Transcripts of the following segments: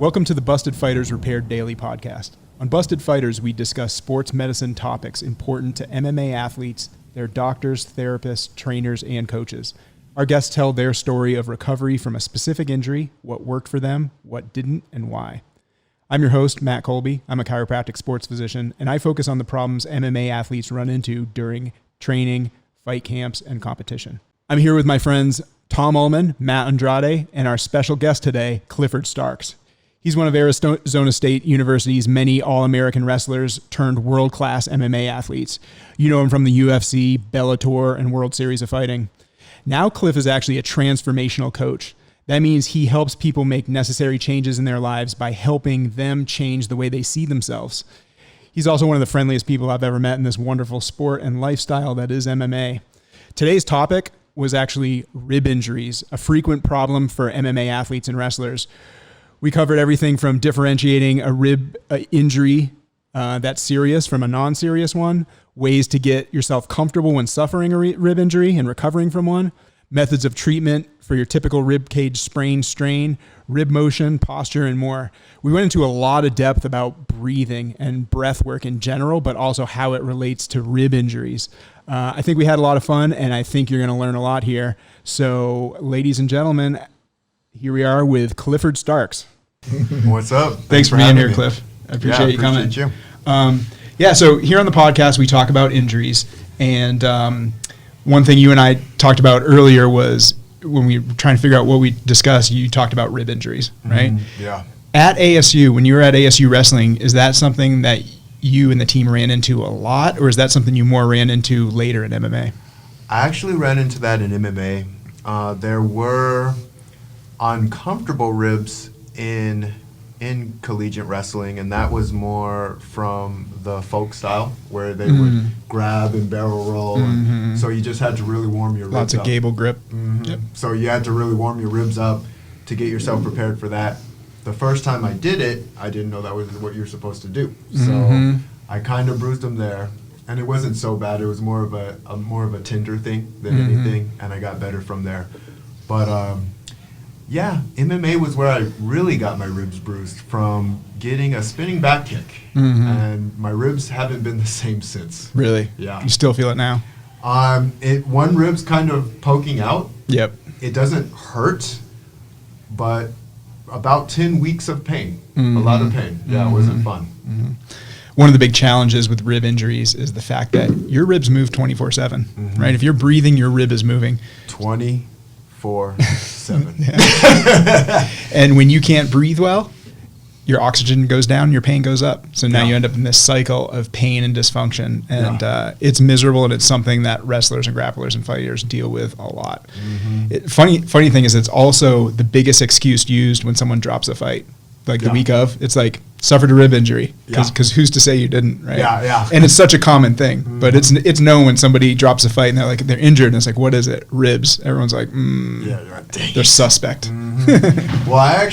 Welcome to the Busted Fighters Repaired Daily podcast. On Busted Fighters, we discuss sports medicine topics important to MMA athletes, their doctors, therapists, trainers, and coaches. Our guests tell their story of recovery from a specific injury, what worked for them, what didn't, and why. I'm your host, Matt Colby. I'm a chiropractic sports physician, and I focus on the problems MMA athletes run into during training, fight camps, and competition. I'm here with my friends Tom Ullman, Matt Andrade, and our special guest today, Clifford Starks. He's one of Arizona State University's many All-American wrestlers turned world-class MMA athletes. You know him from the UFC, Bellator, and World Series of Fighting. Now Cliff is actually a transformational coach. That means he helps people make necessary changes in their lives by helping them change the way they see themselves. He's also one of the friendliest people I've ever met in this wonderful sport and lifestyle that is MMA. Today's topic was actually rib injuries, a frequent problem for MMA athletes and wrestlers. We covered everything from differentiating a rib injury that's serious from a non-serious one, ways to get yourself comfortable when suffering a rib injury and recovering from one, methods of treatment for your typical rib cage sprain, strain, rib motion, posture, and more. We went into a lot of depth about breathing and breath work in general, but also how it relates to rib injuries. I think we had a lot of fun, and I think you're going to learn a lot here. So, ladies and gentlemen, here we are with Clifford Starks. What's up? Thanks for being here, Cliff. I appreciate you coming. You. So here on the podcast, we talk about injuries. And one thing you and I talked about earlier was when we were trying to figure out what we discussed, you talked about rib injuries, right? Yeah. At ASU, when you were at ASU wrestling, is that something that you and the team ran into a lot, or is that something you more ran into later in MMA? I actually ran into that in MMA. There were uncomfortable ribs in collegiate wrestling, and that was more from the folk style where they would grab and barrel roll, and so you just had to really warm your ribs up. Lots of gable grip. Yep. So you had to really warm your ribs up to get yourself prepared for that. The first time I did it, I didn't know that was what you're supposed to do, so I kind of bruised them there, and it wasn't so bad. It was more of a Tinder thing than anything, and I got better from there. But yeah, MMA was where I really got my ribs bruised from getting a spinning back kick, and my ribs haven't been the same since. Really? Yeah. You still feel it now? One rib's kind of poking out. Yep. It doesn't hurt, but about 10 weeks of pain, a lot of pain. Yeah, it wasn't fun. One of the big challenges with rib injuries is the fact that your ribs move 24/7, right? If you're breathing, your rib is moving 24/7. And when you can't breathe well, your oxygen goes down, your pain goes up. So now you end up in this cycle of pain and dysfunction, and it's miserable, and it's something that wrestlers and grapplers and fighters deal with a lot. Funny thing is, it's also the biggest excuse used when someone drops a fight, like the week of. It's like, suffered a rib injury, because who's to say you didn't, right? Yeah. And it's such a common thing, but it's known when somebody drops a fight and they're injured, and it's like, what is it? Ribs. Everyone's like, they're suspect. Well, I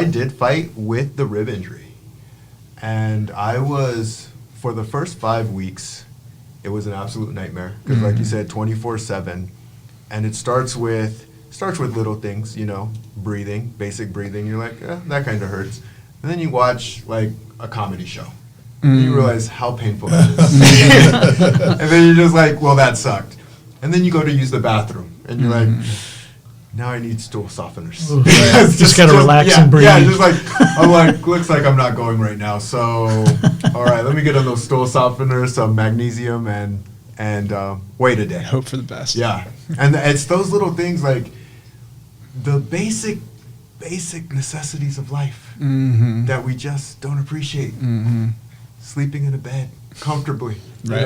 did fight with the rib injury, and for the first 5 weeks, it was an absolute nightmare, because like you said, 24/7, and it starts with little things, breathing, basic breathing. You're like, that kind of hurts. And then you watch, like, a comedy show. And you realize how painful that is. And then you're just like, well, that sucked. And then you go to use the bathroom. And you're like, now I need stool softeners. just got to relax and breathe. Yeah, I'm like, looks like I'm not going right now. So, all right, let me get on those stool softeners, some magnesium, and wait a day. Hope for the best. Yeah. And it's those little things, like the basic necessities of life that we just don't appreciate. Sleeping in a bed comfortably. Right.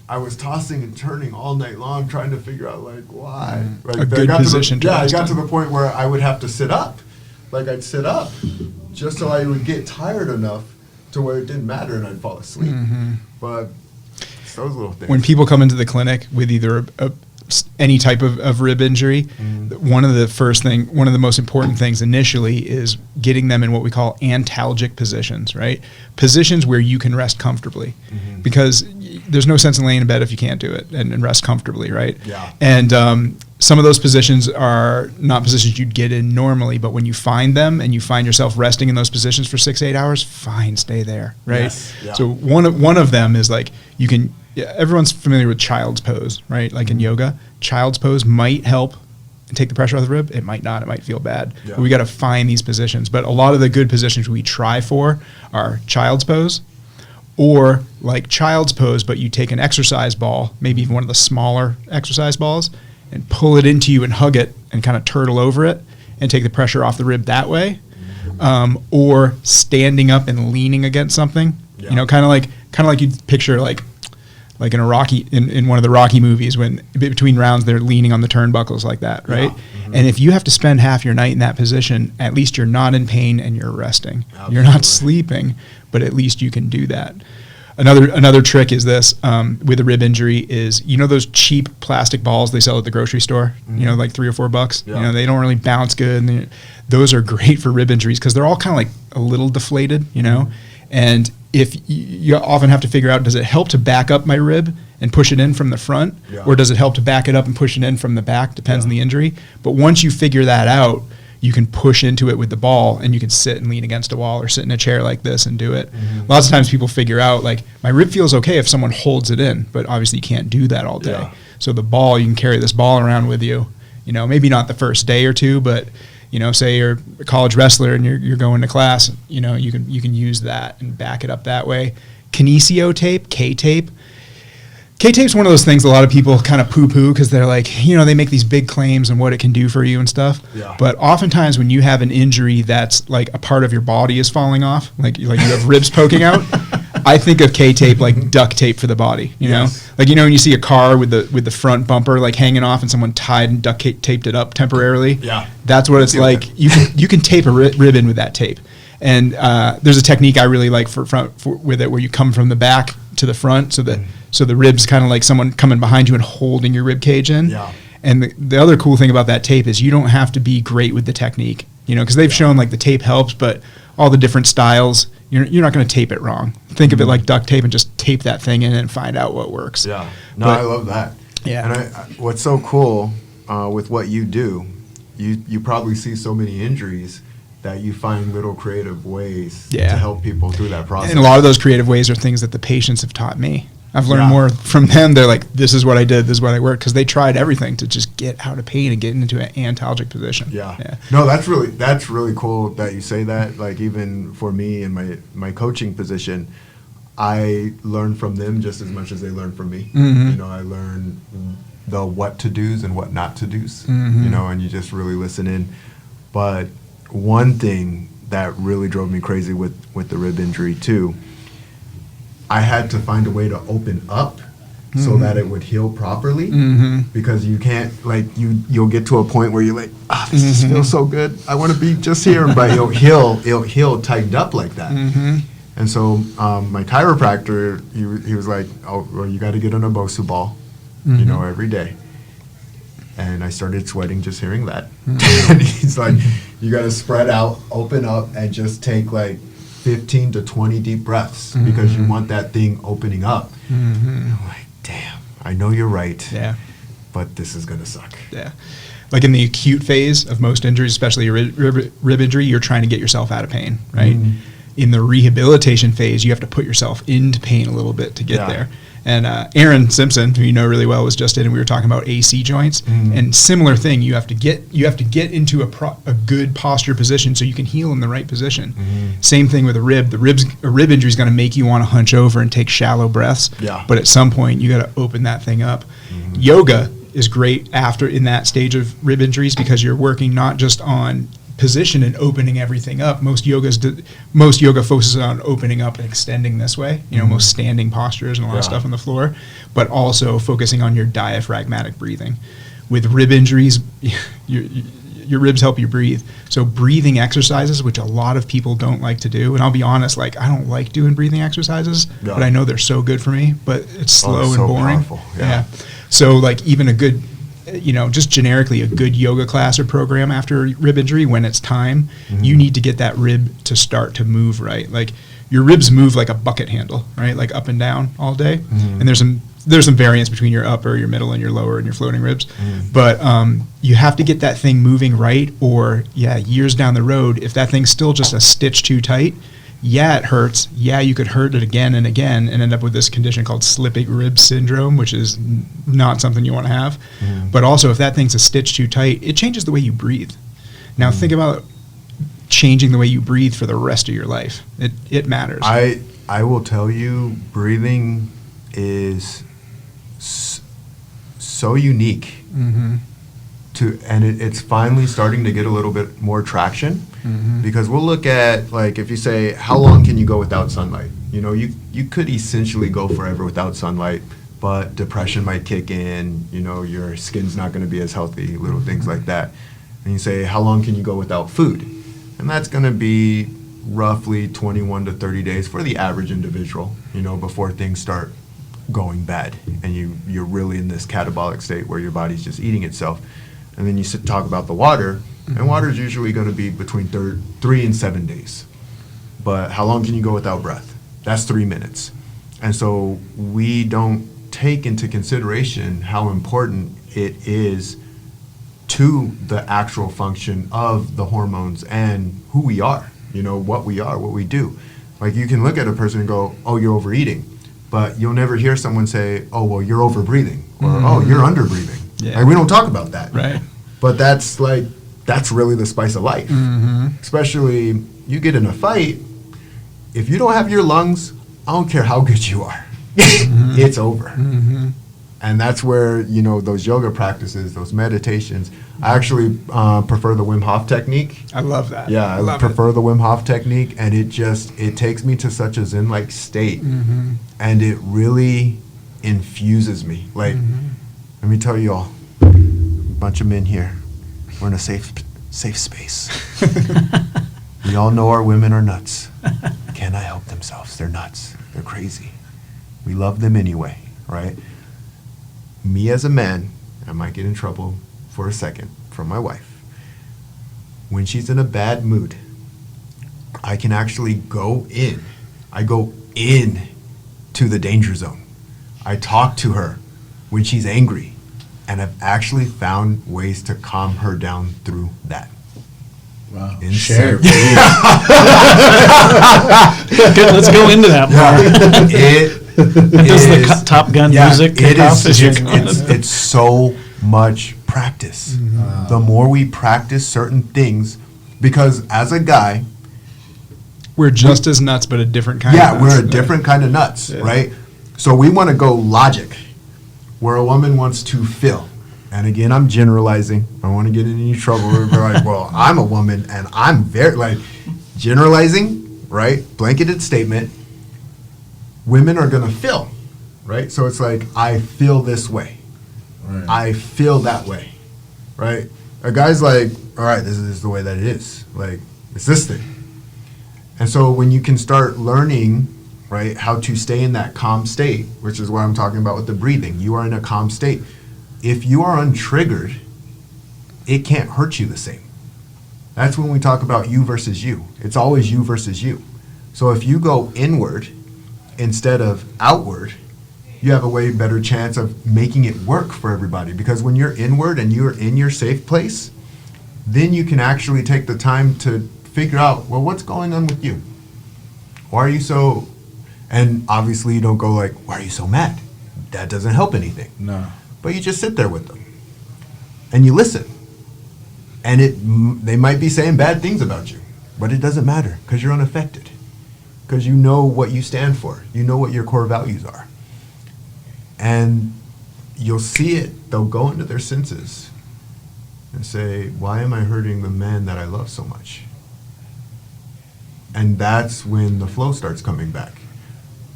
I was tossing and turning all night long trying to figure out, like, why. Like, a good position. I got to the point where I would have to sit up. Like, I'd sit up just so I would get tired enough to where it didn't matter and I'd fall asleep. But it's those little things. When people come into the clinic with either any type of rib injury, one of the most important things initially is getting them in what we call antalgic positions, right? Positions where you can rest comfortably, because there's no sense in laying in bed if you can't do it and rest comfortably, right? Yeah. And some of those positions are not positions you'd get in normally, but when you find them and you find yourself resting in those positions for 6 to 8 hours, fine, stay there, right? Yes, yeah. So one of them is like everyone's familiar with child's pose, right? Like in yoga, child's pose might help take the pressure off the rib. It might not. It might feel bad. Yeah. But we got to find these positions. But a lot of the good positions we try for are child's pose, or like child's pose, but you take an exercise ball, maybe even one of the smaller exercise balls, and pull it into you and hug it and kind of turtle over it and take the pressure off the rib that way. Or standing up and leaning against something, Yeah. you know, kind of like you'd picture like in a Rocky, in one of the Rocky movies, when between rounds they're leaning on the turnbuckles like that, right? Yeah. Mm-hmm. And if you have to spend half your night in that position, at least you're not in pain and you're resting. Absolutely. You're not sleeping, but at least you can do that. Another trick is this with a rib injury is, you know, those cheap plastic balls they sell at the grocery store, you know, like $3 or $4. Yeah. You know, they don't really bounce good. And those are great for rib injuries because they're all kind of like a little deflated, you know. And if you often have to figure out, does it help to back up my rib and push it in from the front, Yeah. or does it help to back it up and push it in from the back? Depends on the injury. But once you figure that out, you can push into it with the ball, and you can sit and lean against a wall or sit in a chair like this and do it. Lots of times people figure out, like, my rib feels okay if someone holds it in, but obviously you can't do that all day. Yeah. So the ball, you can carry this ball around with you, you know, maybe not the first day or two, but, you know, say you're a college wrestler and you're going to class, you know, you can use that and back it up that way. Kinesio tape, K-tape. K-tape's one of those things a lot of people kind of poo-poo because they're like, you know, they make these big claims on what it can do for you and stuff. Yeah. But oftentimes when you have an injury that's like a part of your body is falling off, like you have ribs poking out, I think of K-tape like duct tape for the body, you know? Yes. Like, you know, when you see a car with the front bumper like hanging off and someone tied and duct taped it up temporarily. Yeah. That's what it's feel like. that. You can tape a rib in with that tape. And there's a technique I really like for with it where you come from the back to the front so the ribs kind of like someone coming behind you and holding your rib cage in. Yeah. And the other cool thing about that tape is you don't have to be great with the technique, you know, because they've shown like the tape helps, but all the different styles, you're not going to tape it wrong. Think of it like duct tape and just tape that thing in and find out what works. Yeah. No, But- I love that. Yeah. And what's so cool with what you do, you probably see so many injuries that you find little creative ways Yeah. to help people through that process. And a lot of those creative ways are things that the patients have taught me. I've learned Yeah. more from them. They're like, this is what I did, this is what I worked, because they tried everything to just get out of pain and get into an antalgic position. Yeah. No, that's really cool that you say that. Like, even for me in my coaching position, I learn from them just as much as they learn from me. Mhm. You know, I learn the what to do's and what not to do's. Mhm. You know, and you just really listen in. But one thing that really drove me crazy with the rib injury too, I had to find a way to open up so that it would heal properly. Mm-hmm. Because you can't, like, you'll get to a point where you're like, this just feels so good. I want to be just here, but it'll heal tightened up like that. Mm-hmm. And so my chiropractor, he was like, oh, well, you got to get on a Bosu ball, you know, every day. And I started sweating just hearing that. And he's like, you got to spread out, open up, and just take like 15 to 20 deep breaths because you want that thing opening up. And I'm like, damn, I know you're right. Yeah. But this is going to suck. Yeah. Like in the acute phase of most injuries, especially a rib injury, you're trying to get yourself out of pain, right? In the rehabilitation phase, you have to put yourself into pain a little bit to get there. And Aaron Simpson, who you know really well, was just in, and we were talking about AC joints. And similar thing, you have to get into a good posture position so you can heal in the right position. Same thing with a rib. A rib injury is going to make you want to hunch over and take shallow breaths. Yeah. But at some point, you got to open that thing up. Yoga is great after in that stage of rib injuries because you're working not just on position and opening everything up. Most yoga focuses on opening up and extending this way, you know, most standing postures and a lot of stuff on the floor, but also focusing on your diaphragmatic breathing. With rib injuries, your ribs help you breathe. So breathing exercises, which a lot of people don't like to do, and I'll be honest, like, I don't like doing breathing exercises, but I know they're so good for me, but it's slow and so boring. powerful. Yeah. So like even a good, you know, just generically a good yoga class or program after rib injury, when it's time, you need to get that rib to start to move right. Like your ribs move like a bucket handle, right? Like up and down all day. And there's some there's some variance between your upper, your middle, and your lower and your floating ribs. But you have to get that thing moving right, or years down the road, if that thing's still just a stitch too tight, it hurts. You could hurt it again and again and end up with this condition called slipping rib syndrome, which is not something you want to have. But also, if that thing's a stitch too tight, it changes the way you breathe. Now think about changing the way you breathe for the rest of your life. It matters. I will tell you, breathing is so unique it's finally starting to get a little bit more traction, because we'll look at, like, if you say, how long can you go without sunlight? You could essentially go forever without sunlight, but depression might kick in, your skin's not going to be as healthy, little things like that. And you say, how long can you go without food? And that's going to be roughly 21 to 30 days for the average individual, before things start going bad and you're really in this catabolic state where your body's just eating itself. And then you talk about the water, and water is usually going to be between 3 and 7 days. But how long can you go without breath? That's 3 minutes. And so we don't take into consideration how important it is to the actual function of the hormones and who we are, what we are, what we do. Like, you can look at a person and go, oh, you're overeating. But you'll never hear someone say, oh, well, you're over-breathing, or, oh, you're under-breathing. Yeah. Like, we don't talk about that. Right. But that's really the spice of life. Especially, you get in a fight, if you don't have your lungs, I don't care how good you are. It's over. And that's where, those yoga practices, those meditations, I actually prefer the Wim Hof technique. I love that. Yeah, I prefer the Wim Hof technique, and it takes me to such a zen-like state, and it really infuses me. Like, let me tell you all, a bunch of men here, we're in a safe space. We all know our women are nuts. Cannot help themselves. They're nuts. They're crazy. We love them anyway, right? Me as a man, I might get in trouble for a second from my wife. When she's in a bad mood, I can actually go in. I go in to the danger zone. I talk to her when she's angry, and I've actually found ways to calm her down through that. Wow. Share. Let's go into that more. Does the Top Gun music kick off? It's so much practice. The more we practice certain things, because as a guy, we're just as nuts, but a different kind of nuts. We're a different kind of nuts, right? So we want to go logic, where a woman wants to feel. And again, I'm generalizing. I don't want to get in any trouble. We're like, well, I'm a woman, and I'm very, generalizing, right? Blanketed statement. Women are going to feel, right? So it's like, I feel this way. Right. I feel that way, right? A guy's like, all right, this is the way that it is. Like, it's this thing. And so when you can start learning, right, how to stay in that calm state, which is what I'm talking about with the breathing. You are in a calm state. If you are untriggered, it can't hurt you the same. That's when we talk about you versus you. It's always you versus you. So if you go inward instead of outward, you have a way better chance of making it work for everybody. Because when you're inward and you're in your safe place, then you can actually take the time to figure out, well, what's going on with you? Why are you so... And obviously you don't go like, why are you so mad? That doesn't help anything. No. But you just sit there with them. And you listen. And they might be saying bad things about you. But it doesn't matter, because you're unaffected. Because you know what you stand for. You know what your core values are. And you'll see it. They'll go into their senses and say, why am I hurting the man that I love so much? And that's when the flow starts coming back.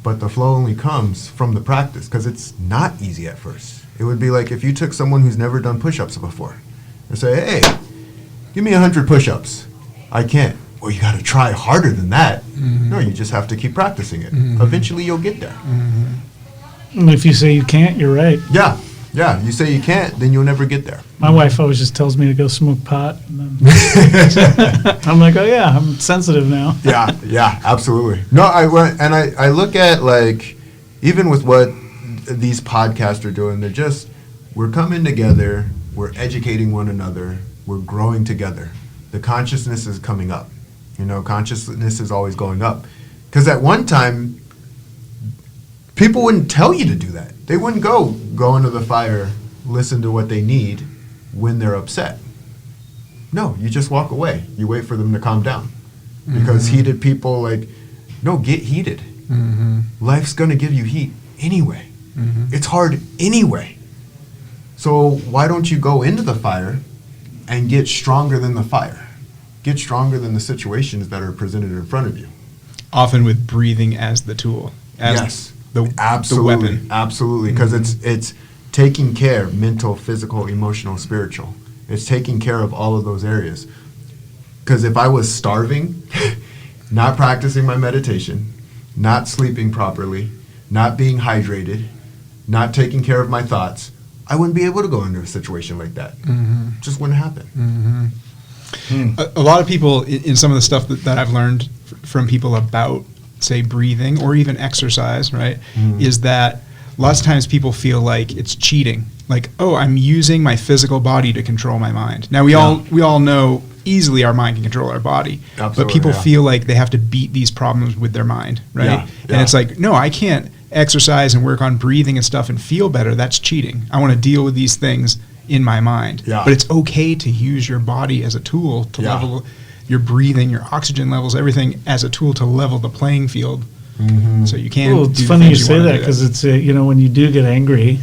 But the flow only comes from the practice, because it's not easy at first. It would be like if you took someone who's never done push-ups before and say, hey, give me 100 push-ups. I can't. Well, you got to try harder than that. Mm-hmm. No, you just have to keep practicing it. Mm-hmm. Eventually, you'll get there. Mm-hmm. And if you say you can't, you're right. Yeah. You say you can't, then you'll never get there. My wife always just tells me to go smoke pot. And then I'm like, oh, yeah, I'm sensitive now. Yeah, absolutely. No, I look at, like, even with what these podcasts are doing. We're coming together, we're educating one another, we're growing together. The consciousness is coming up. Consciousness is always going up. Because at one time, people wouldn't tell you to do that. They wouldn't go into the fire, listen to what they need when they're upset. No, you just walk away. You wait for them to calm down. Because heated people no, get heated. Life's going to give you heat anyway. It's hard anyway. So why don't you go into the fire and get stronger than the fire? Get stronger than the situations that are presented in front of you. Often with breathing as the tool. As absolutely, the weapon. Absolutely, because it's taking care, mental, physical, emotional, spiritual. It's taking care of all of those areas. Because if I was starving, not practicing my meditation, not sleeping properly, not being hydrated, not taking care of my thoughts, I wouldn't be able to go into a situation like that. Just wouldn't happen. A lot of people, in some of the stuff that I've learned from people about, say, breathing or even exercise, right, is that lots of times people feel like it's cheating. Like, oh, I'm using my physical body to control my mind. Now, we all know easily our mind can control our body. Absolutely, but people feel like they have to beat these problems with their mind, right? Yeah, and it's like, no, I can't exercise and work on breathing and stuff and feel better. That's cheating. I want to deal with these things in my mind. Yeah. But it's okay to use your body as a tool to level your breathing, your oxygen levels, everything as a tool to level the playing field. So you can. Well, it's funny you say that because it's when you do get angry,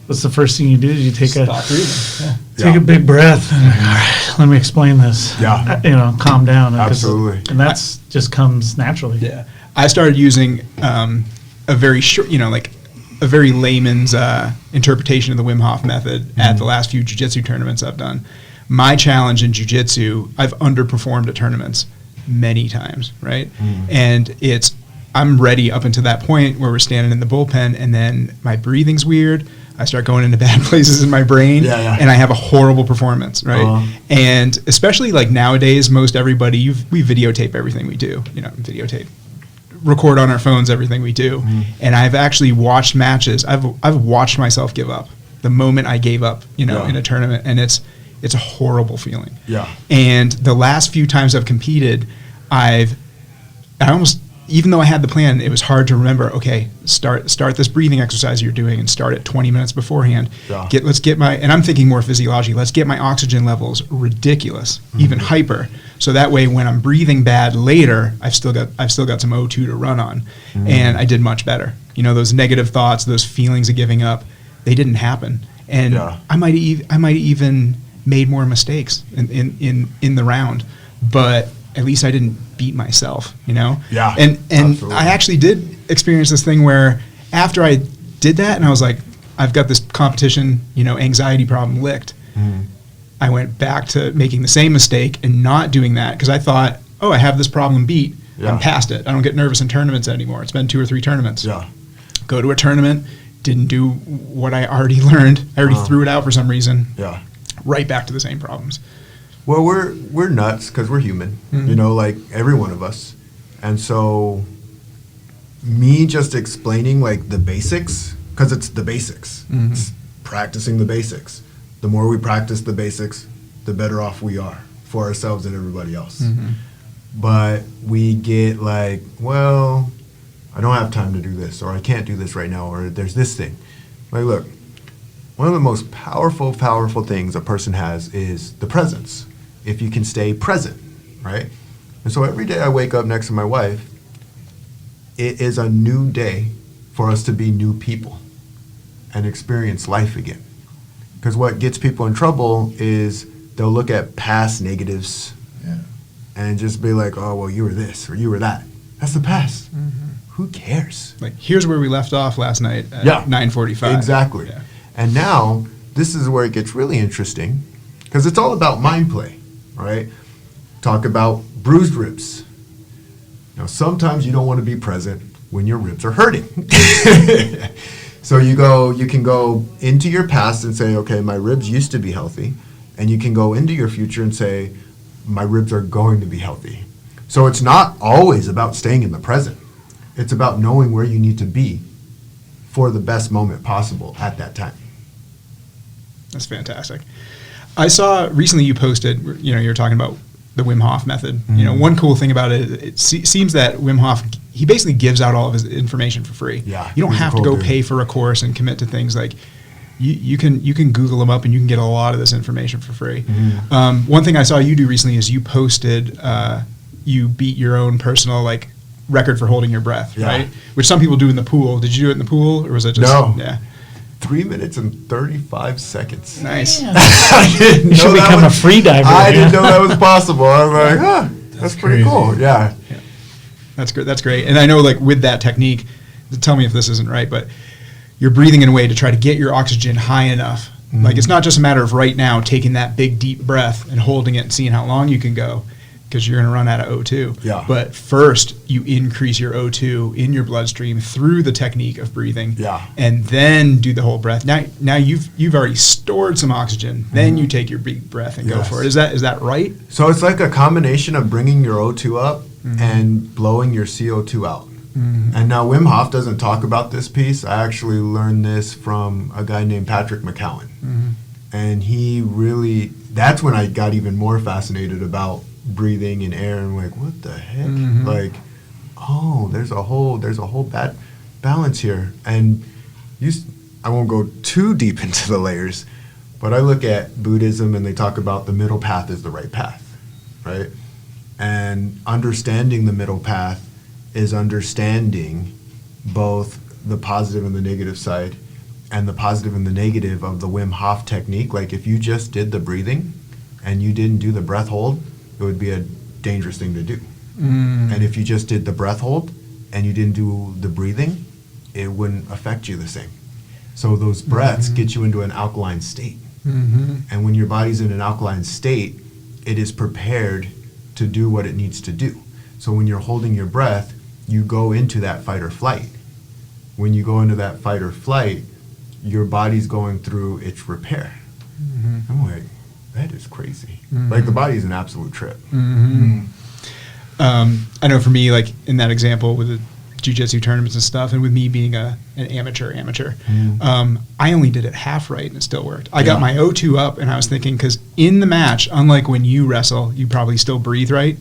what's the first thing you do? Is you take Stop breathing. take a big breath. And, all right, let me explain this. Calm down. Absolutely. And that's just comes naturally. Yeah, I started using a very short, a very layman's interpretation of the Wim Hof method at the last few jiu-jitsu tournaments I've done. My challenge in jiu-jitsu, I've underperformed at tournaments many times, right? And I'm ready up until that point where we're standing in the bullpen, and then my breathing's weird. I start going into bad places in my brain, and I have a horrible performance, right? And especially nowadays, most everybody, we videotape everything we do, record on our phones everything we do. And I've actually watched matches. I've watched myself give up the moment I gave up, in a tournament, and it's a horrible feeling. And the last few times I've competed, I almost, even though I had the plan, it was hard to remember, okay, start this breathing exercise you're doing and start it 20 minutes beforehand. And I'm thinking more physiologically, let's get my oxygen levels ridiculous, even hyper. So that way when I'm breathing bad later, I've still got some O2 to run on. And I did much better. Those negative thoughts, those feelings of giving up, they didn't happen. And I might even made more mistakes in the round, but at least I didn't beat myself, And absolutely. I actually did experience this thing where after I did that and I was like, I've got this competition, anxiety problem licked. I went back to making the same mistake and not doing that because I thought, oh, I have this problem beat. I'm past it. I don't get nervous in tournaments anymore. It's been 2 or 3 tournaments. Go to a tournament, didn't do what I already learned. I already threw it out for some reason. Right back to the same problems. Well, we're nuts because we're human, like every one of us. And so me just explaining the basics, because it's the basics. It's practicing the basics. The more we practice the basics, the better off we are for ourselves and everybody else. But we get well, I don't have time to do this, or I can't do this right now, or there's this thing. Look, one of the most powerful things a person has is the presence. If you can stay present, right? And so every day I wake up next to my wife, it is a new day for us to be new people and experience life again. Because what gets people in trouble is they'll look at past negatives and just be like, oh, well, you were this or you were that. That's the past. Who cares? Here's where we left off last night at 9:45. Exactly. Yeah. And now this is where it gets really interesting because it's all about mind play, right? Talk about bruised ribs. Now, sometimes you don't want to be present when your ribs are hurting. So you can go into your past and say, okay, my ribs used to be healthy. And you can go into your future and say, my ribs are going to be healthy. So it's not always about staying in the present. It's about knowing where you need to be for the best moment possible at that time. That's fantastic. I saw recently you posted, you're talking about the Wim Hof method. Mm-hmm. One cool thing about it seems that Wim Hof, he basically gives out all of his information for free. Yeah, you don't he's a have cool to go dude. pay for a course and commit to things like you can Google him up and you can get a lot of this information for free. Mm-hmm. One thing I saw you do recently is you posted you beat your own personal record for holding your breath, Yeah. right? Which some people do in the pool. Did you do it in the pool or was it just No. Yeah. 3 minutes and 35 seconds. Nice. Yeah. I didn't You should know that become a was- free diver. I didn't know that was possible. I was like, that's pretty crazy. cool. Yeah. That's great. That's great. And I know, with that technique, tell me if this isn't right, but you're breathing in a way to try to get your oxygen high enough. Mm-hmm. It's not just a matter of right now taking that big deep breath and holding it and seeing how long you can go, because you're going to run out of O2. Yeah. But first, you increase your O2 in your bloodstream through the technique of breathing. Yeah. And then do the whole breath. Now you've already stored some oxygen. Then you take your big breath and go Yes. for it. Is that right? So it's like a combination of bringing your O2 up and blowing your CO2 out. And now Wim Hof doesn't talk about this piece. I actually learned this from a guy named Patrick McCowan. And he really, that's when I got even more fascinated about breathing in air and what the heck? There's a whole bad balance here. And I won't go too deep into the layers, but I look at Buddhism and they talk about the middle path is the right path, right? And understanding the middle path is understanding both the positive and the negative side, and the positive and the negative of the Wim Hof technique. If you just did the breathing and you didn't do the breath hold, it would be a dangerous thing to do. And if you just did the breath hold and you didn't do the breathing, it wouldn't affect you the same. So those breaths get you into an alkaline state. And when your body's in an alkaline state, it is prepared to do what it needs to do. So when you're holding your breath, you go into that fight or flight. When you go into that fight or flight, your body's going through its repair. I'm like, that is crazy. The body's an absolute trip. I know for me, in that example with the jiu-jitsu tournaments and stuff, and with me being an amateur, I only did it half right and it still worked. I got my O2 up and I was thinking, because in the match, unlike when you wrestle, you probably still breathe right.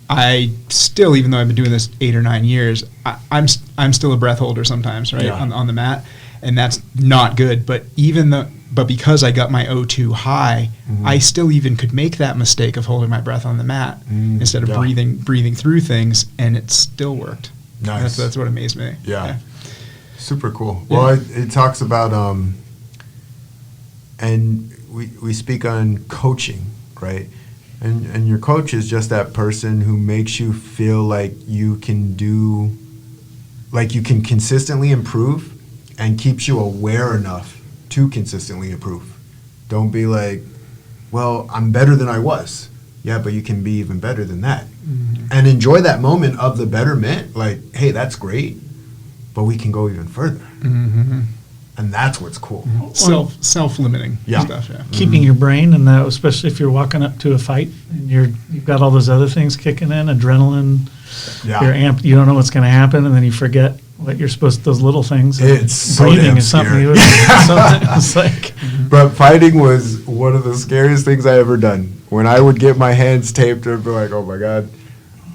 I still, even though I've been doing this 8 or 9 years, I'm still a breath holder sometimes, right, on the mat, and that's not good. But because I got my O2 high, I still even could make that mistake of holding my breath on the mat instead of breathing through things, and it still worked. Nice. That's what amazed me. Yeah. Super cool. Yeah. Well, it talks about, and we speak on coaching, right? And your coach is just that person who makes you feel like you can consistently improve and keeps you aware enough to consistently improve. Don't be like, well, I'm better than I was. Yeah, but you can be even better than that. And enjoy that moment of the betterment. Hey, that's great, but we can go even further. And that's what's cool. Self-limiting stuff. Yeah. Keeping your brain, and that, especially if you're walking up to a fight and you've got all those other things kicking in, adrenaline, Yeah. you're amped, you don't know what's going to happen, and then you forget what you're supposed to, those little things. It's so breathing damn is something. scary. It's But fighting was one of the scariest things I ever done. When I would get my hands taped, I'd be like, oh my God,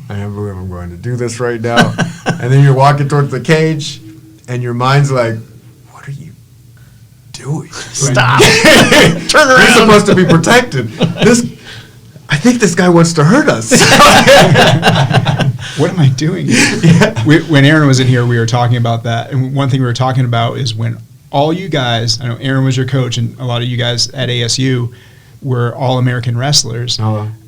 I can't believe I'm going to do this right now. And then you're walking towards the cage, and your mind's like, what are you doing? Stop. Turn around. You're supposed to be protected. I think this guy wants to hurt us. What am I doing? When Aaron was in here, we were talking about that. And one thing we were talking about is when all you guys, I know Aaron was your coach, and a lot of you guys at ASU were all-American wrestlers.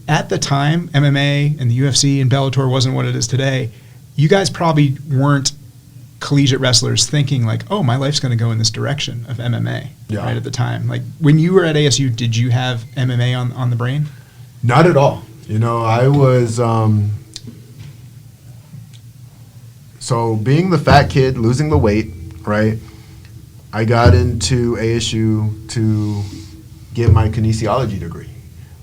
At the time, MMA and the UFC and Bellator wasn't what it is today. You guys probably weren't collegiate wrestlers thinking oh, my life's going to go in this direction of MMA right at the time. When you were at ASU, did you have MMA on the brain? Not at all. I was, so being the fat kid, losing the weight, right? I got into ASU to get my kinesiology degree.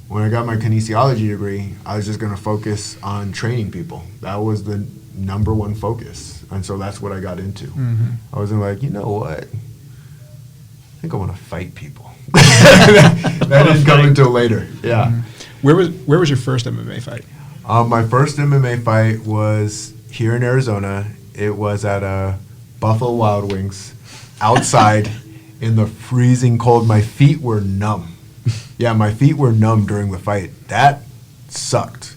When I got my kinesiology degree, I was just going to focus on training people. That was the number one focus. And so that's what I got into. Mm-hmm. I wasn't like, you know what? I think I want to fight people. That didn't come until later. Yeah. Mm-hmm. Where was your first MMA fight? My first MMA fight was here in Arizona. It was at a Buffalo Wild Wings, outside in the freezing cold. My feet were numb. Yeah, my feet were numb during the fight. That sucked.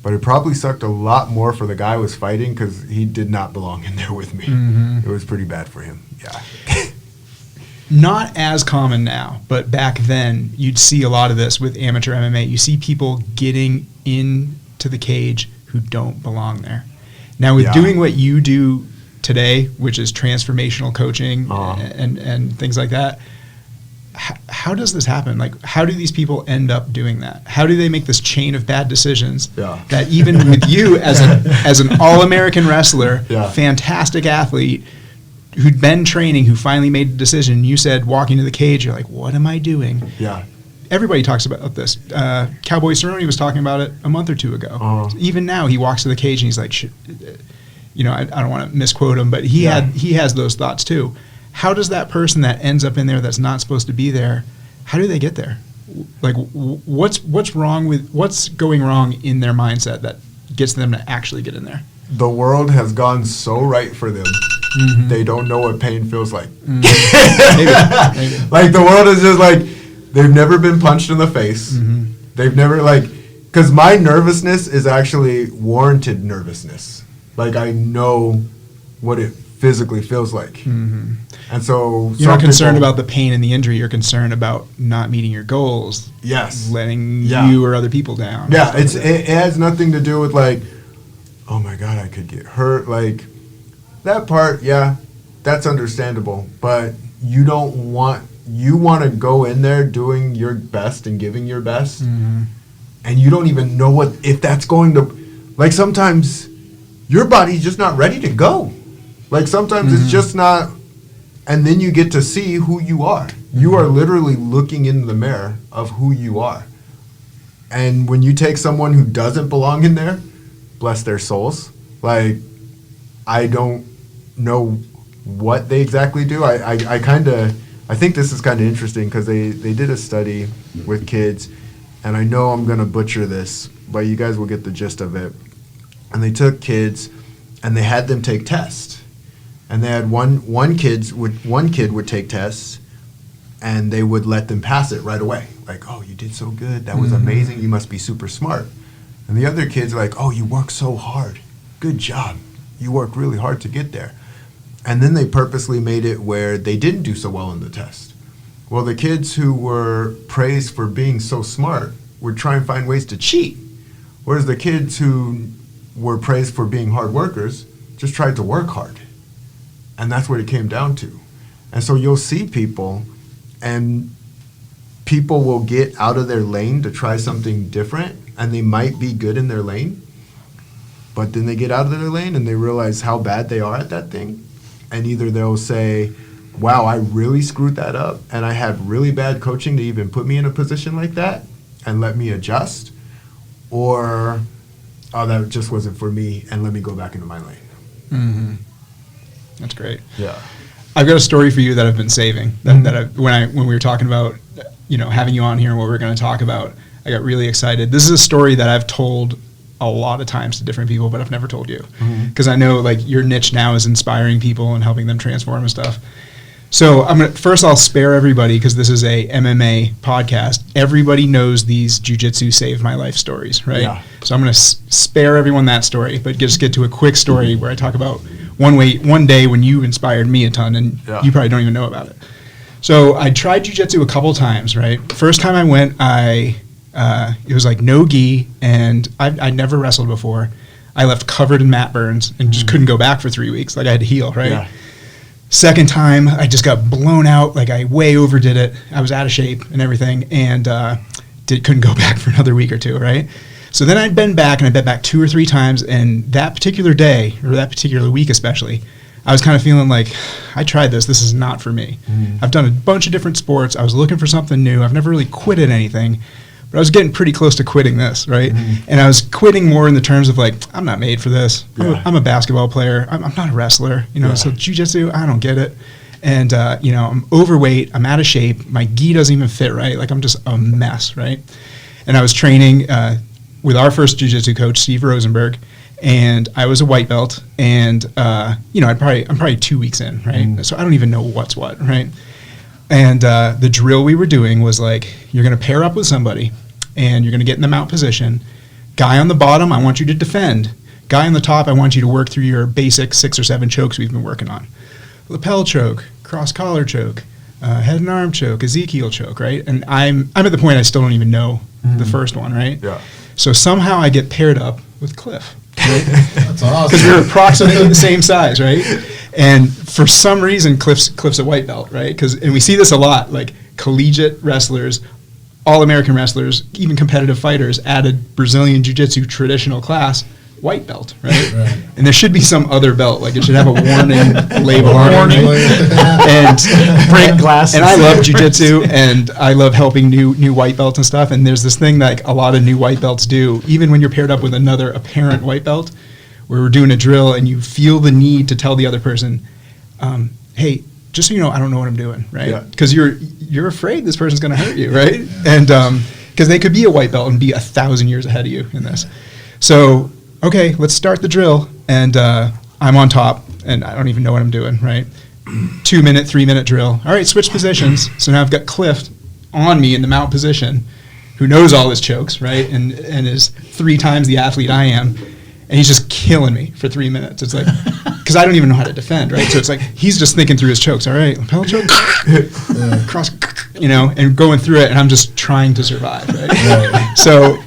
But it probably sucked a lot more for the guy I was fighting because he did not belong in there with me. Mm-hmm. It was pretty bad for him. Yeah. Not as common now, but back then you'd see a lot of this with amateur MMA. You see people getting into the cage who don't belong there. Now with doing what you do today, which is transformational coaching and things like that, how does this happen? Like, how do these people end up doing that? How do they make this chain of bad decisions that even with you as an all-American wrestler, fantastic athlete, who'd been training, who finally made a decision, you said walking to the cage, you're like, what am I doing? Yeah. Everybody talks about this. Cowboy Cerrone was talking about it a month or two ago. Even now, he walks to the cage and he's like, I don't want to misquote him, but he has those thoughts too. How does that person that ends up in there that's not supposed to be there, how do they get there? Like, what's going wrong in their mindset that gets them to actually get in there? The world has gone so right for them. Mm-hmm. They don't know what pain feels like. Mm-hmm. Maybe. Like, the world is just like, they've never been punched in the face. Mm-hmm. They've never, because my nervousness is actually warranted nervousness. Like, I know what it physically feels like. Mm-hmm. And so you're not concerned about the pain and the injury. You're concerned about not meeting your goals. Yes. Letting you or other people down. Yeah, it has nothing to do with like, oh my God, I could get hurt. Like, that part, that's understandable. But you want to go in there doing your best and giving your best. Mm-hmm. And you don't even know if that's going to, like, sometimes your body's just not ready to go. Like, sometimes it's just not. And then you get to see who you are. You are literally looking in the mirror of who you are. And when you take someone who doesn't belong in there, bless their souls, like, I don't know what they exactly do. I think this is kind of interesting because they did a study with kids, and I know I'm going to butcher this, but you guys will get the gist of it. And they took kids, and they had them take tests. And they had one kid would take tests, and they would let them pass it right away. Like, oh, you did so good. That was amazing. You must be super smart. And the other kids are like, oh, you worked so hard. Good job. You worked really hard to get there. And then they purposely made it where they didn't do so well in the test. Well, the kids who were praised for being so smart would try and find ways to cheat. Whereas the kids who were praised for being hard workers just tried to work hard. And that's what it came down to. And so you'll see people, and people will get out of their lane to try something different, and they might be good in their lane, but then they get out of their lane and they realize how bad they are at that thing. And either they'll say, wow, I really screwed that up, and I had really bad coaching to even put me in a position like that and let me adjust, or, oh, that just wasn't for me, and let me go back into my lane. Mm-hmm. That's great. Yeah. I've got a story for you that I've been saving. When we were talking about, having you on here and what we're going to talk about, I got really excited. This is a story that I've told a lot of times to different people, but I've never told you because I know like your niche now is inspiring people and helping them transform and stuff. So I'll spare everybody because this is a MMA podcast. Everybody knows these jiu-jitsu save my life stories, right? Yeah. So I'm going to spare everyone that story, but just get to a quick story where I talk about one day when you inspired me a ton, and you probably don't even know about it. So I tried jiu-jitsu a couple times, right? First time I went, it was like no gi, and I never wrestled before. I left covered in mat burns and just couldn't go back for 3 weeks. Like I had to heal, right? Yeah. Second time, I just got blown out. Like I way overdid it. I was out of shape and everything, and couldn't go back for another week or two, right? So then I'd been back, and I'd been back 2 or 3 times, and that particular day, or that particular week especially, I was kind of feeling like, I tried this. This is not for me. I've done a bunch of different sports. I was looking for something new. I've never really quit at anything, but but I was getting pretty close to quitting this, right? And I was quitting more in the terms of like, I'm not made for this. I'm a basketball player. I'm not a wrestler, so jiu-jitsu, I don't get it. And, I'm overweight. I'm out of shape. My gi doesn't even fit right. Like, I'm just a mess, right? And I was training with our first jiu-jitsu coach, Steve Rosenberg, and I was a white belt. And, I'm probably 2 weeks in, right? So I don't even know what's what, right? And the drill we were doing was like, you're going to pair up with somebody, and you're going to get in the mount position. Guy on the bottom, I want you to defend. Guy on the top, I want you to work through your basic 6 or 7 chokes we've been working on. Lapel choke, cross collar choke, head and arm choke, Ezekiel choke, right? And I'm at the point I still don't even know the first one, right? Yeah. So somehow I get paired up with Cliff. Right? That's awesome. Because we're approximately the same size, right? And for some reason, Cliff's a white belt, right? And we see this a lot, like collegiate wrestlers, all-American wrestlers, even competitive fighters added Brazilian Jiu-Jitsu traditional class, white belt, right? And there should be some other belt, like it should have a warning label on it, right? And break glasses. And I love jiu-jitsu, and I love helping new white belts and stuff. And there's this thing that like a lot of new white belts do, even when you're paired up with another apparent white belt, where we're doing a drill and you feel the need to tell the other person, hey, just so you know, I don't know what I'm doing, right? Because you're afraid this person's going to hurt you, right? And because they could be a white belt and be 1,000 years ahead of you in this. So, okay, let's start the drill. And I'm on top, and I don't even know what I'm doing, right? 2-minute, 3-minute drill. All right, switch positions. So now I've got Cliff on me in the mount position, who knows all his chokes, right? And is 3 times the athlete I am. And he's just killing me for 3 minutes. It's like, because I don't even know how to defend, right? So it's like, he's just thinking through his chokes. All right, lapel choke, cross, and going through it, and I'm just trying to survive, right? So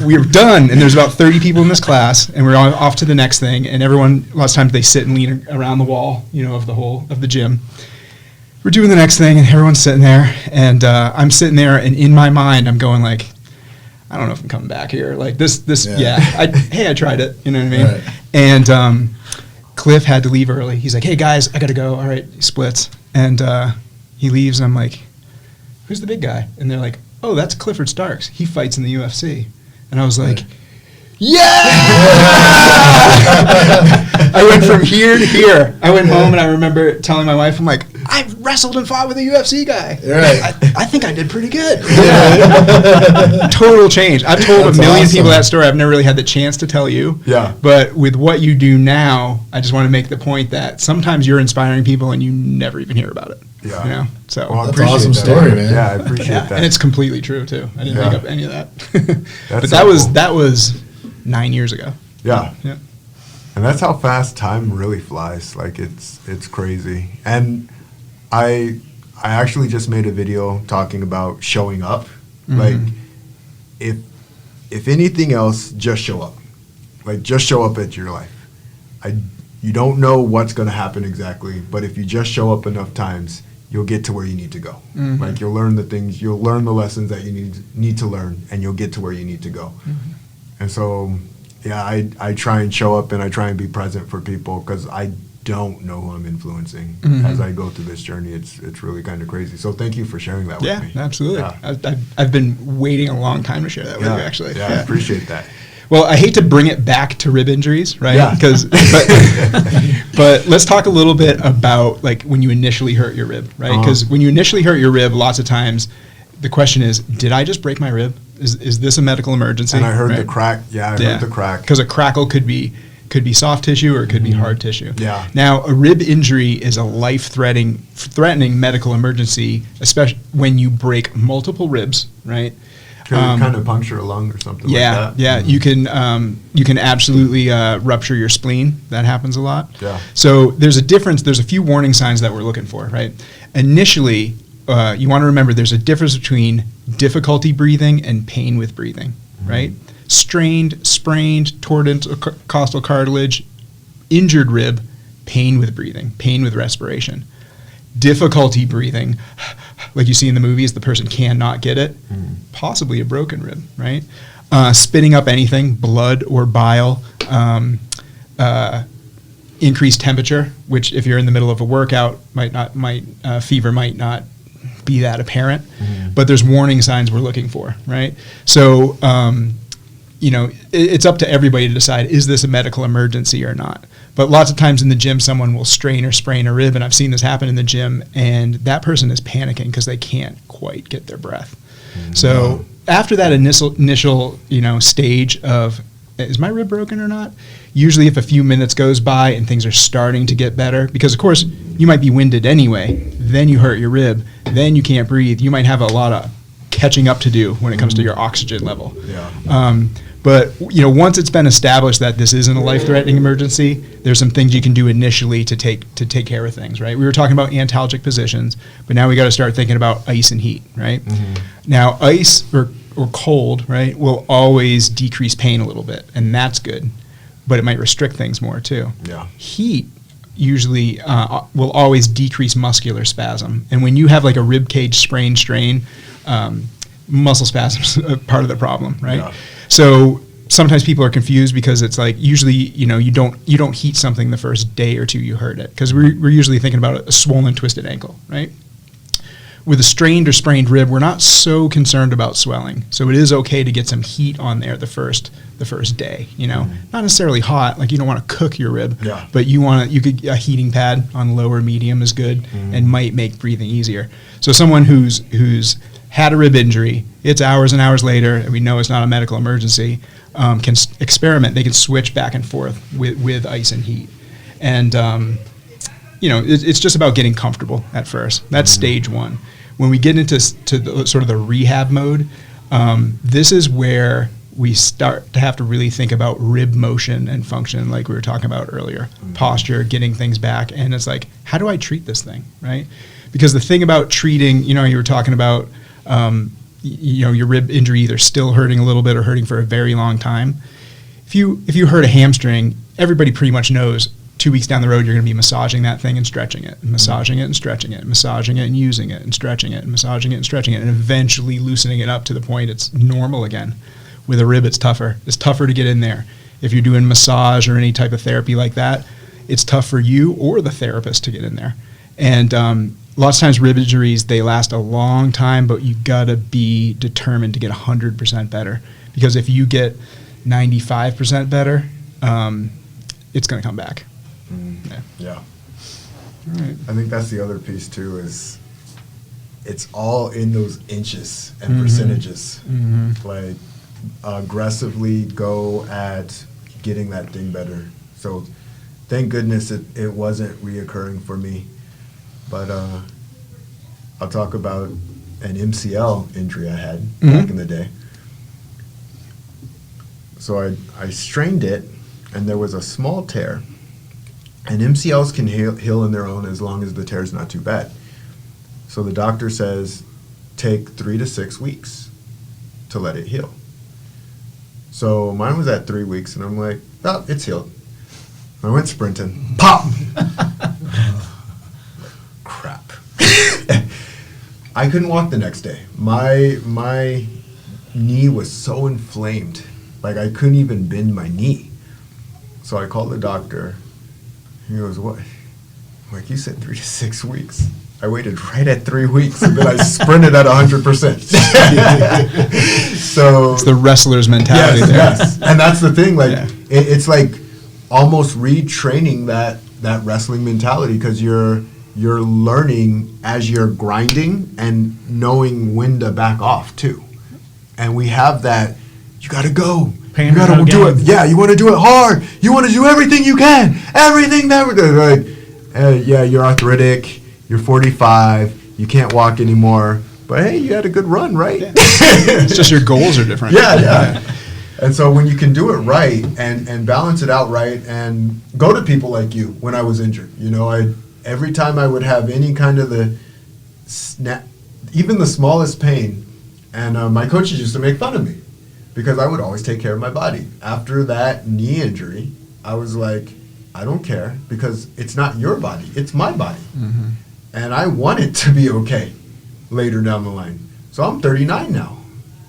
we're done, and there's about 30 people in this class, and we're off to the next thing, and everyone, lots of times they sit and lean around the wall, of the gym. We're doing the next thing, and everyone's sitting there, and I'm sitting there, and in my mind, I'm going like, I don't know if I'm coming back here. Like this, I tried it. You know what I mean? Right. And Cliff had to leave early. He's like, hey guys, I gotta go. All right, he splits. And he leaves, and I'm like, who's the big guy? And they're like, oh, that's Clifford Starks. He fights in the UFC. And I was like, yeah! I went from here to here. I went home, and I remember telling my wife, I'm like, I wrestled and fought with a UFC guy. Right. I think I did pretty good. Total change. I've told a million people that story. I've never really had the chance to tell you. Yeah. But with what you do now, I just want to make the point that sometimes you're inspiring people and you never even hear about it. Yeah. So that's an awesome story, man. Yeah, I appreciate that. And it's completely true too. I didn't make up any of that. But that was 9 years ago. Yeah. Yeah. And that's how fast time really flies. Like it's crazy. And I actually just made a video talking about showing up. Mm-hmm. Like if anything else, just show up. Like just show up at your life. You don't know what's going to happen exactly, but if you just show up enough times, you'll get to where you need to go. Mm-hmm. Like you'll learn the lessons that you need to learn, and you'll get to where you need to go. Mm-hmm. And so, yeah, I try and show up, and I try and be present for people, because I don't know who I'm influencing as I go through this journey. It's really kind of crazy. So thank you for sharing that with me. Absolutely. Yeah. I've been waiting a long time to share that with you, actually. Yeah, I appreciate that. Well, I hate to bring it back to rib injuries, right? Yeah. But let's talk a little bit about like when you initially hurt your rib, right? Because when you initially hurt your rib, lots of times the question is, did I just break my rib? Is this a medical emergency? And I heard the crack. Yeah, I heard the crack. Because a crackle could be soft tissue or it could be hard tissue. Yeah. Now, a rib injury is a life-threatening medical emergency, especially when you break multiple ribs, right? Could kind of puncture a lung or something like that. Yeah, you can absolutely rupture your spleen. That happens a lot. Yeah. So there's a difference. There's a few warning signs that we're looking for, right? Initially, you want to remember there's a difference between difficulty breathing and pain with breathing, right? Strained, sprained, torn intercostal cartilage, injured rib, pain with breathing, pain with respiration. Difficulty breathing, like you see in the movies, the person cannot get it, possibly a broken rib, right? Spitting up anything, blood or bile, increased temperature, which if you're in the middle of a workout, fever might not be that apparent, but there's warning signs we're looking for, right? So, it's up to everybody to decide, is this a medical emergency or not? But lots of times in the gym, someone will strain or sprain a rib, and I've seen this happen in the gym, and that person is panicking because they can't quite get their breath. So after that initial stage of, is my rib broken or not? Usually if a few minutes goes by and things are starting to get better, because of course you might be winded anyway, then you hurt your rib, then you can't breathe. You might have a lot of catching up to do when it comes to your oxygen level. Yeah. But once it's been established that this isn't a life-threatening emergency, there's some things you can do initially to take care of things, right? We were talking about antalgic positions, but now we got to start thinking about ice and heat, right? Now, ice or cold, right, will always decrease pain a little bit, and that's good, but it might restrict things more too. Yeah. Heat usually will always decrease muscular spasm, and when you have like a rib cage sprain strain, muscle spasms are part of the problem, right? Yeah. So sometimes people are confused because it's like usually you don't heat something the first day or two you hurt it, because we're usually thinking about a swollen, twisted ankle, right? With a strained or sprained rib, we're not so concerned about swelling, so it is okay to get some heat on there the first day. Not necessarily hot, like you don't want to cook your rib, but a heating pad on lower medium is good and might make breathing easier. So someone who's had a rib injury, it's hours and hours later, and we know it's not a medical emergency, can experiment. They can switch back and forth with ice and heat. And, it's just about getting comfortable at first. That's stage one. When we get into sort of the rehab mode, this is where we start to have to really think about rib motion and function, like we were talking about earlier, posture, getting things back. And it's like, how do I treat this thing, right? Because the thing about treating, you were talking about, your rib injury either still hurting a little bit or hurting for a very long time. If you hurt a hamstring, everybody pretty much knows 2 weeks down the road you're going to be massaging that thing and stretching it, and massaging it and stretching it, and massaging it and using it, and stretching it and massaging it and stretching it, and eventually loosening it up to the point it's normal again. With a rib, it's tougher. It's tougher to get in there. If you're doing massage or any type of therapy like that, it's tough for you or the therapist to get in there. And lots of times rib injuries, they last a long time, but you got to be determined to get 100% better. Because if you get 95% better, it's going to come back. Yeah. All right. I think that's the other piece too, is it's all in those inches and percentages. Like aggressively go at getting that thing better. So thank goodness it wasn't reoccurring for me. But I'll talk about an MCL injury I had back in the day. So I strained it, and there was a small tear. And MCLs can heal on their own as long as the tear is not too bad. So the doctor says, take 3 to 6 weeks to let it heal. So mine was at 3 weeks, and I'm like, oh, it's healed. I went sprinting. Pop! Crap. I couldn't walk the next day. My knee was so inflamed. Like, I couldn't even bend my knee. So I called the doctor. He goes, what? I'm like, you said 3 to 6 weeks. I waited right at 3 weeks, and then I sprinted at 100%. So it's the wrestler's mentality there. Yes. And that's the thing. Like, it's like almost retraining that wrestling mentality, because you're learning as you're grinding and knowing when to back off too. And we have that. You got to go. You got to do it. Yeah, you want to do it hard. You want to do everything you can. Everything that we're doing. Like, yeah, you're arthritic. You're 45. You can't walk anymore. But hey, you had a good run, right? Yeah. It's just your goals are different. Yeah. And so when you can do it right and balance it out right, and go to people like you when I was injured, every time I would have any kind of even the smallest pain, and my coaches used to make fun of me because I would always take care of my body. After that knee injury, I was like, I don't care, because it's not your body, it's my body. Mm-hmm. And I want it to be okay later down the line. So I'm 39 now,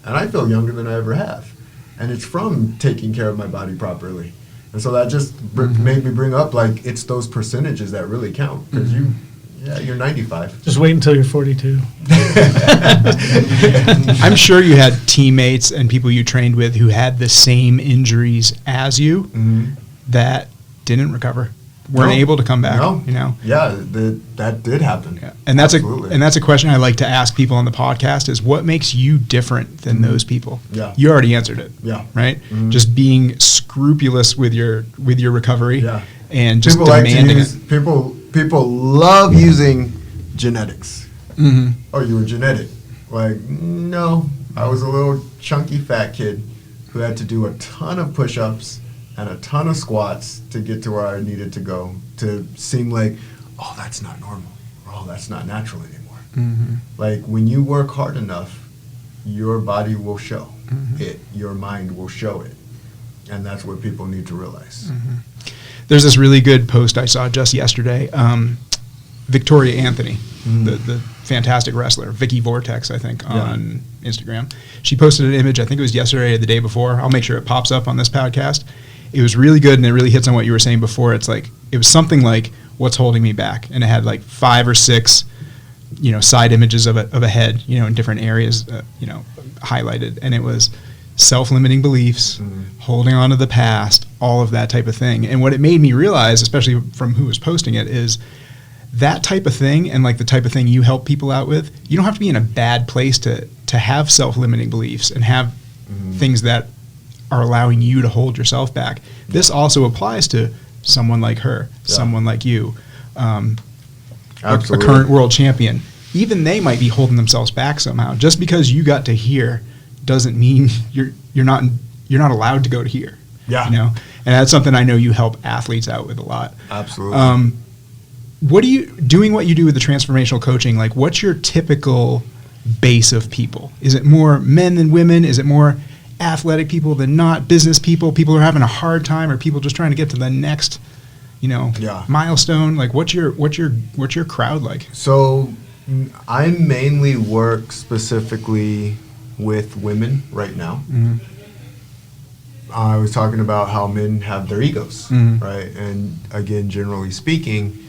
and I feel younger than I ever have. And it's from taking care of my body properly. And so that just made me bring up, like, it's those percentages that really count. Because Yeah, you're 95. Just wait until you're 42. I'm sure you had teammates and people you trained with who had the same injuries as you that didn't recover, weren't able to come back. No. You know. Yeah, that did happen. Yeah. And that's Absolutely. a question I like to ask people on the podcast is what makes you different than those people? Yeah. You already answered it. Yeah. Right? Just being scrupulous with your recovery. Yeah. And just people like to demanding use, it. People love using genetics. Mm-hmm. Oh, you were genetic. Like, no, I was a little chunky fat kid who had to do a ton of push-ups and a ton of squats to get to where I needed to go to seem like, oh, that's not normal. Oh, that's not natural anymore. Mm-hmm. Like, when you work hard enough, your body will show Mm-hmm. it. Your mind will show it. And that's what people need to realize. Mm-hmm. There's this really good post I saw just yesterday. Victoria Anthony, the fantastic wrestler, Vicky Vortex, I think, on Instagram. She posted an image, I think it was yesterday or the day before. I'll make sure it pops up on this podcast. It was really good, and it really hits on what you were saying before. It's like, it was something like, what's holding me back? And it had like 5 or 6, side images of a head, in different areas, highlighted. And it was self-limiting beliefs, holding on to the past, all of that type of thing. And what it made me realize, especially from who was posting it, is that type of thing and like the type of thing you help people out with, you don't have to be in a bad place to have self-limiting beliefs and have things that are allowing you to hold yourself back. This also applies to someone like her, someone like you, a current world champion. Even they might be holding themselves back somehow. Just because you got to here doesn't mean you're not allowed to go to here. Yeah. And that's something I know you help athletes out with a lot. Absolutely. What you do with the transformational coaching, like what's your typical base of people? Is it more men than women? Is it more athletic people than not, business people who are having a hard time, or people just trying to get to the next, milestone? Like what's your crowd like? So I mainly work specifically with women right now. I was talking about how men have their egos, right? And again, generally speaking,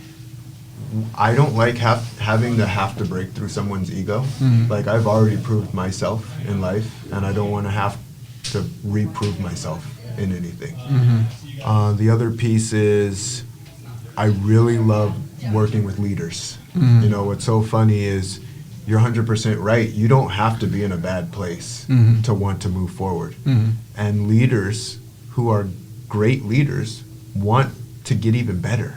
I don't like having to have to break through someone's ego. Like, I've already proved myself in life, and I don't want to have to reprove myself in anything. The other piece is I really love working with leaders. What's so funny is you're 100% right. You don't have to be in a bad place to want to move forward. And leaders who are great leaders want to get even better.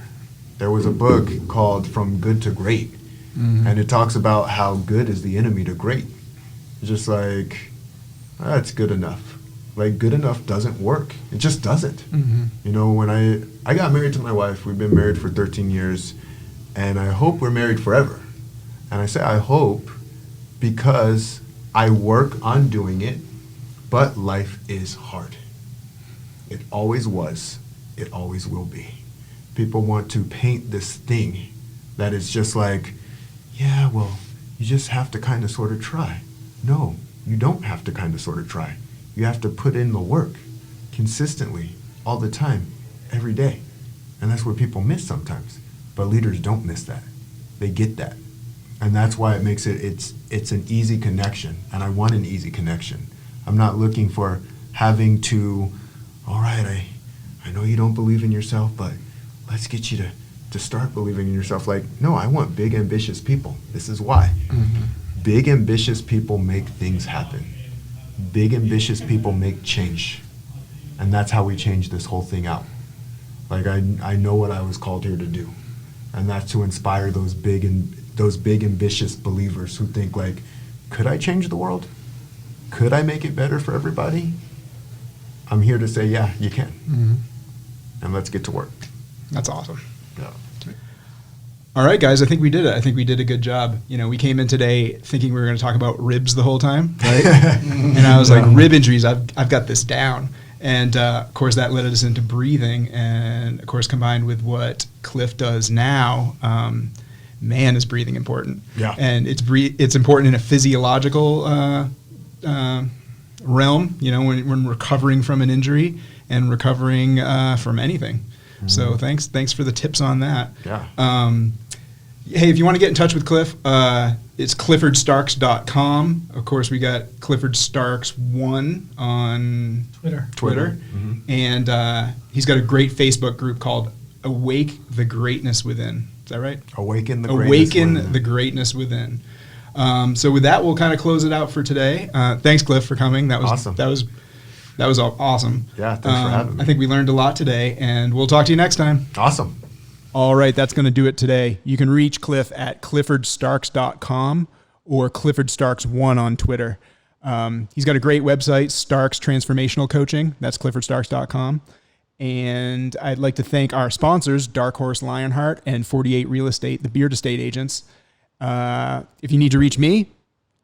There was a book called From Good to Great, and it talks about how good is the enemy to great. It's just like, that's good enough. Like, good enough doesn't work. It just doesn't. When I got married to my wife, we've been married for 13 years, and I hope we're married forever. And I say I hope because I work on doing it, but life is hard. It always was. It always will be. People want to paint this thing that is just like, yeah, well, you just have to kind of sort of try. No, you don't have to kind of sort of try. You have to put in the work consistently, all the time, every day. And that's what people miss sometimes. But leaders don't miss that. They get that. And that's why it makes it's an easy connection. And I want an easy connection. I'm not looking for having to, all right, I know you don't believe in yourself, but let's get you to start believing in yourself. Like, no, I want big, ambitious people. This is why. Big, ambitious people make things happen. Big, ambitious people make change. And that's how we change this whole thing out. Like, I know what I was called here to do. And that's to inspire those big, ambitious believers who think like, could I change the world? Could I make it better for everybody? I'm here to say, yeah, you can. And let's get to work. That's awesome. Yeah. All right, guys, I think we did it. I think we did a good job. We came in today thinking we were going to talk about ribs the whole time, right? And I was like, rib injuries, I've got this down. And, of course, that led us into breathing. And, of course, combined with what Cliff does now, man, is breathing important. Yeah. And it's important in a physiological realm, when recovering from an injury and recovering from anything. So thanks for the tips on that. Yeah. Hey, if you want to get in touch with Cliff, it's cliffordstarks.com. Of course, we got Clifford Starks 1 on Twitter. And he's got a great Facebook group called Awake the Greatness Within. Is that right? Awaken the Greatness Within. So with that, we'll kind of close it out for today. Thanks, Cliff, for coming. That was awesome. That was awesome. Yeah, thanks for having me. I think we learned a lot today, and we'll talk to you next time. Awesome. All right, that's going to do it today. You can reach Cliff at cliffordstarks.com or cliffordstarks1 on Twitter. He's got a great website, Starks Transformational Coaching. That's cliffordstarks.com. And I'd like to thank our sponsors, Dark Horse Lionheart and 48 Real Estate, the Beard Estate agents. If you need to reach me,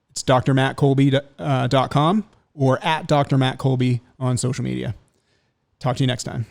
it's drmattcolby.com or at Dr. Matt Colby on social media. Talk to you next time.